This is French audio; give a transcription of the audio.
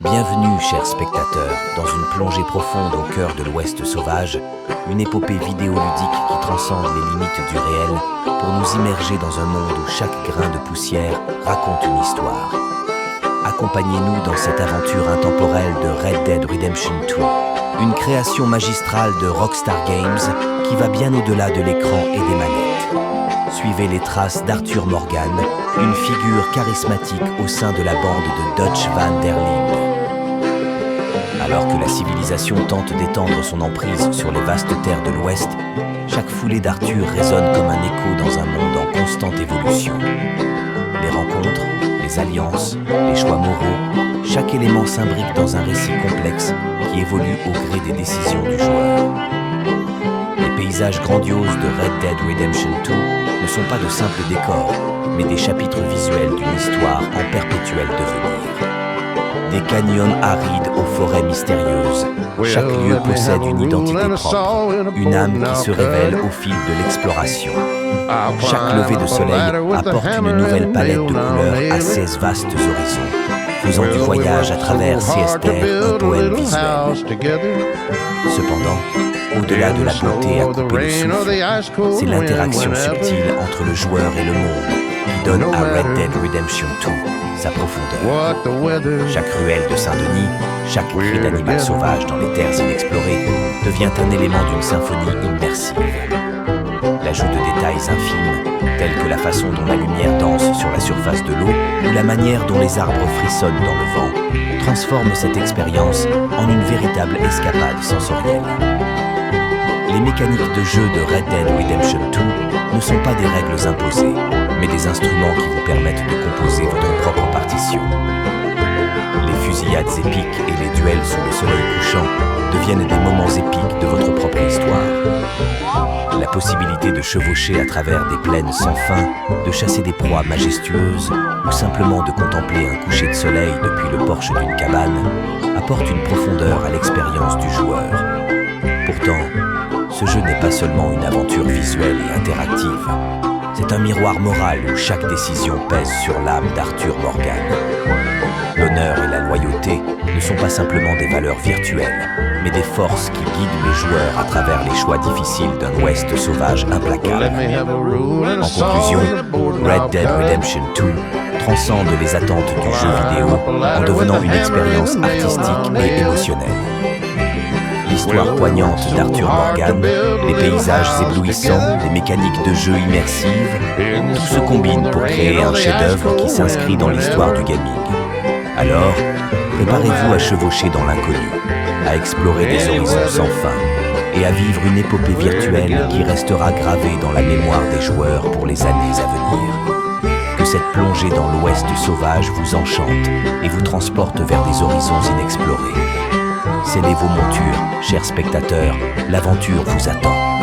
Bienvenue, chers spectateurs, dans une plongée profonde au cœur de l'Ouest sauvage, une épopée vidéoludique qui transcende les limites du réel pour nous immerger dans un monde où chaque grain de poussière raconte une histoire. Accompagnez-nous dans cette aventure intemporelle de Red Dead Redemption 2, une création magistrale de Rockstar Games qui va bien au-delà de l'écran et des manettes. Suivez les traces d'Arthur Morgan, une figure charismatique au sein de la bande de Dutch Van der Linde. Alors que la civilisation tente d'étendre son emprise sur les vastes terres de l'Ouest, chaque foulée d'Arthur résonne comme un écho dans un monde en constante évolution. Les rencontres, les alliances, les choix moraux, chaque élément s'imbrique dans un récit complexe qui évolue au gré des décisions du joueur. Les paysages grandioses de Red Dead Redemption 2 ne sont pas de simples décors, mais des chapitres visuels d'une histoire en perpétuel devenir. Des canyons arides aux forêts mystérieuses, chaque lieu possède une identité propre, une âme qui se révèle au fil de l'exploration. Chaque lever de soleil apporte une nouvelle palette de couleurs à ces vastes horizons, faisant du voyage à travers ces terres un poème visuel. Cependant, au-delà de la beauté à couper le souffle, c'est l'interaction subtile entre le joueur et le monde qui donne à Red Dead Redemption 2 sa profondeur. Chaque ruelle de Saint-Denis, chaque cri d'animal sauvage dans les terres inexplorées devient un élément d'une symphonie immersive. L'ajout de détails infimes, tels que la façon dont la lumière danse sur la surface de l'eau ou la manière dont les arbres frissonnent dans le vent, transforme cette expérience en une véritable escapade sensorielle. Les mécaniques de jeu de Red Dead Redemption 2 ne sont pas des règles imposées, mais des instruments qui vous permettent de composer votre propre partition. Les fusillades épiques et les duels sous le soleil couchant deviennent des moments épiques de votre propre histoire. La possibilité de chevaucher à travers des plaines sans fin, de chasser des proies majestueuses ou simplement de contempler un coucher de soleil depuis le porche d'une cabane apporte une profondeur à l'expérience du joueur. Pourtant, ce jeu n'est pas seulement une aventure visuelle et interactive. C'est un miroir moral où chaque décision pèse sur l'âme d'Arthur Morgan. L'honneur et la loyauté ne sont pas simplement des valeurs virtuelles, mais des forces qui guident les joueurs à travers les choix difficiles d'un Ouest sauvage implacable. En conclusion, Red Dead Redemption 2 transcende les attentes du jeu vidéo en devenant une expérience artistique et émotionnelle. L'histoire poignante d'Arthur Morgan, les paysages éblouissants, les mécaniques de jeu immersives, tout se combine pour créer un chef-d'œuvre qui s'inscrit dans l'histoire du gaming. Alors, préparez-vous à chevaucher dans l'inconnu, à explorer des horizons sans fin et à vivre une épopée virtuelle qui restera gravée dans la mémoire des joueurs pour les années à venir. Que cette plongée dans l'Ouest sauvage vous enchante et vous transporte vers des horizons inexplorés. Scellez vos montures, chers spectateurs, l'aventure vous attend.